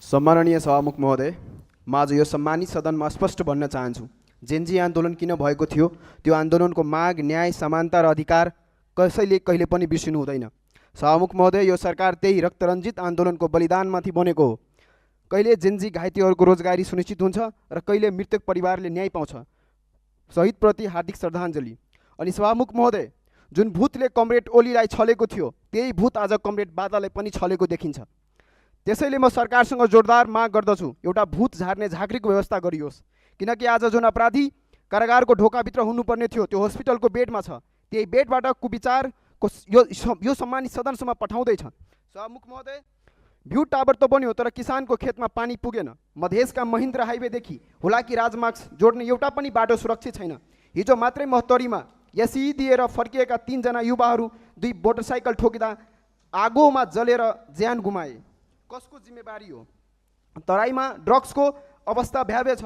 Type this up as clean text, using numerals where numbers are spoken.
सम्माननीय सभामुख महोदय, म आज यो सम्मानित सदनमा स्पष्ट भन्न चाहन्छु, जेनजी आन्दोलन किन भएको थियो, त्यो आन्दोलनको माग, न्याय, समानता र अधिकार कसैले कहिले पनि बिर्सिनु हुँदैन। सभामुख महोदय, यो सरकार त्यही रक्तरञ्जित आन्दोलनको बलिदानमाथि बनेको हो। कहिले जेनजी घाइतेहरूको रोजगारी सुनिश्चित हुन्छ र कहिले मृतक परिवारले न्याय पाउँछ। शहीदप्रति हार्दिक श्रद्धाञ्जली। अनि सभामुख महोदय, जुन भूतले कमरेड ओलीलाई छलेको थियो, त्यही भूत आज कमरेड बादललाई पनि छलेको देखिन्छ। त्यसैले म सरकारसँग जोरदार माग गर्दछु, एउटा भूत झार्ने झाँक्रीको व्यवस्था गरियोस्। किनकि आज जुन अपराधी कारागारको ढोकाभित्र हुनुपर्ने थियो, त्यो हस्पिटलको बेडमा छ। त्यही बेडबाट कुविचारको यो सम्मानित सदनसम्म पठाउँदैछ। सभामुख महोदय, भ्यू टावर त बन्यो, तर किसानको खेतमा पानी पुगेन। मधेसका महेन्द्र हाइवेदेखि हुलाकी राजमार्ग जोड्ने एउटा पनि बाटो सुरक्षित छैन। हिजो मात्रै महोत्तरीमा एसई दिएर फर्किएका 3 जना युवाहरू 2 मोटरसाइकल ठोकिँदा आगोमा जलेर ज्यान गुमाए। कसको जिम्मेवारी हो? तराईमा ड्रग्सको अवस्था भयावह छ।